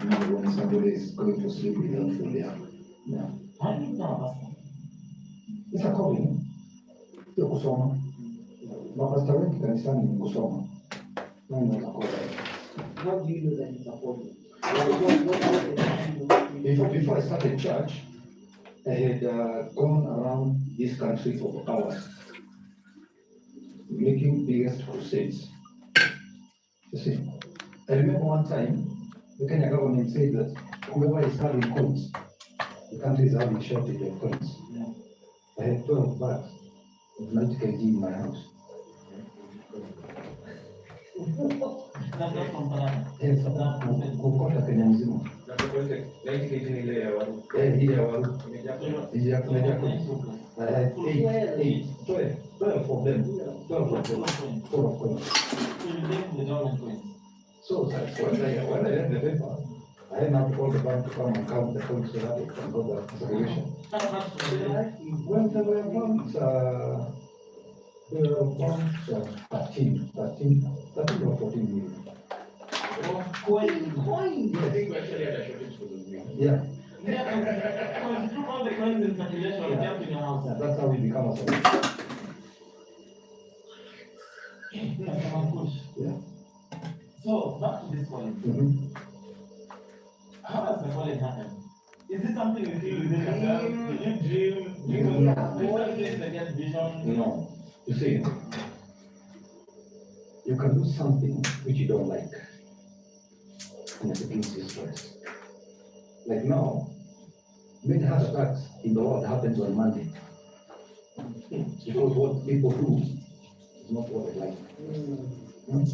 when somebody is going to sleep without food there. Yeah. It's a calling. Sio kusoma. Mapasta wengi kanisani ni kusoma. Nani watakosa? How do you know that it's a calling? Before I started church, I had gone around this country for hours, making biggest crusades. You see, I remember one time, the Kenya government said that whoever is having coins, the country is having shortage of coins. Yeah. I had 12 bags of 90 kg in my house. That's not from Canada. Yes, kukota Kenya mzima. Hii ya waru. Hii ya kumejaa coins. I had 12 of them. 12 of them. Full of coins. So that's when I read the paper, I had not called the bank to come and count the coins so that they can go back to segregation. When there were about 13 or 14 million. Coin. Yes. Yeah. All the coins in circulation are kept in your house. That's how we become a soldier. Yeah. So back to this calling. Mm-hmm. How does the calling happen? Is it something you feel within yourself? Did you dream? Do you get vision? No. You see, you can do something which you don't like, and it brings you stress. Like now, many heart attacks in the world happens on Monday. Because what people do is not what they like. Hmm?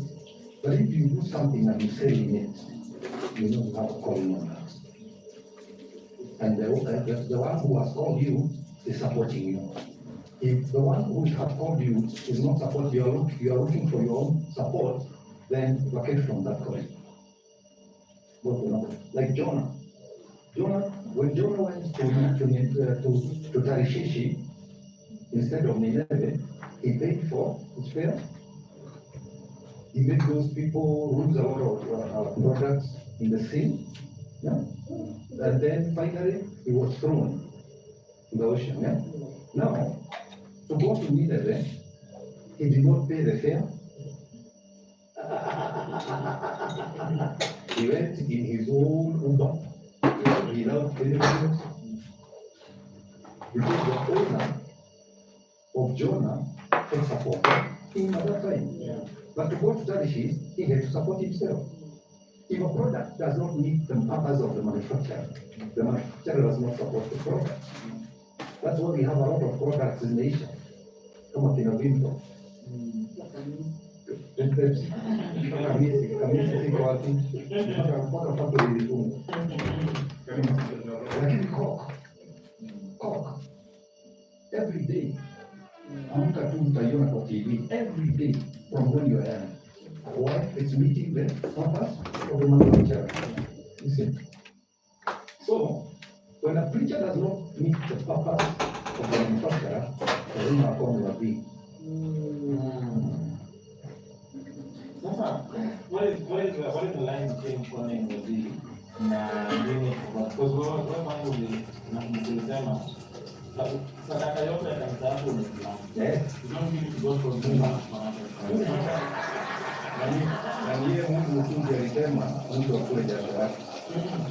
But if you do something and you say in it, you know you have a calling on that. And the one who has called you is supporting you. If the one who has called you is not supporting you, you are looking for your own support, then vacate from that calling. Like Jonah. When Jonah went to Tarishish instead of Nineveh, he paid for his fare. He made those people lose a lot of products in the sea. Yeah? And then finally, he was thrown in the ocean. Yeah? Now, to go to Nineveh, he did not pay the fare. He went in his own Uber without benefits. Because the owner of Jonah had supported him at that time. Yeah. But to go to Tarishish, he had to support himself. If a product does not meet the purpose of the manufacturer does not support the product. That's why we have a lot of products in Asia. Come on, Pinabimbo. Lakini Coke every day amka tu utaiona kwa TV every day from when you are young. Why? It's meeting the purpose of the manufacturer. You see? So when a preacher does not meet the purpose of the manufacturer, lazima akome wapi. What is the line between calling the deal and doing it? Because we're finding sadaka yote ya kanisa yako umesimama. Yes. You don't need to go from Mungu. Na niye Mungu mtunzi alisema mtu akule jasho yake.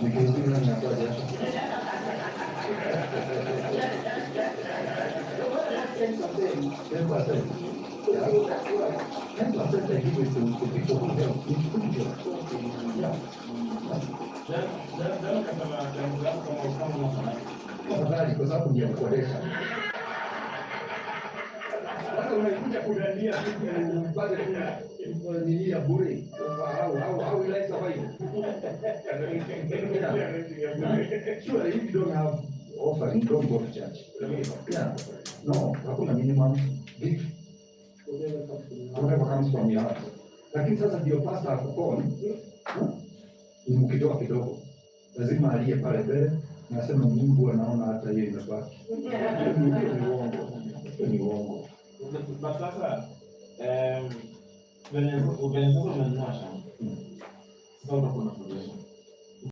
Nikizuri nani natoa jasho. 10%. 10% I give it to people who help. Yeah. Tafadhali kwa sababu ndio kukodesha. Hata unaikuja kudandia upate nini ya bure. How will I survive? Sure, if you don't have offering, don't go to church. Yeah. No, hakuna minimum gift. Whatever comes from your heart. Lakini sasa ndio pastor akukoni. Mkitoa kidogo. Lazima aliye pale mbele. Nasema Mungu anaona hata hiyo imebaki. Ni uongo. But sasa when sasa umenunua shamba. Sasa unakuwa na progression.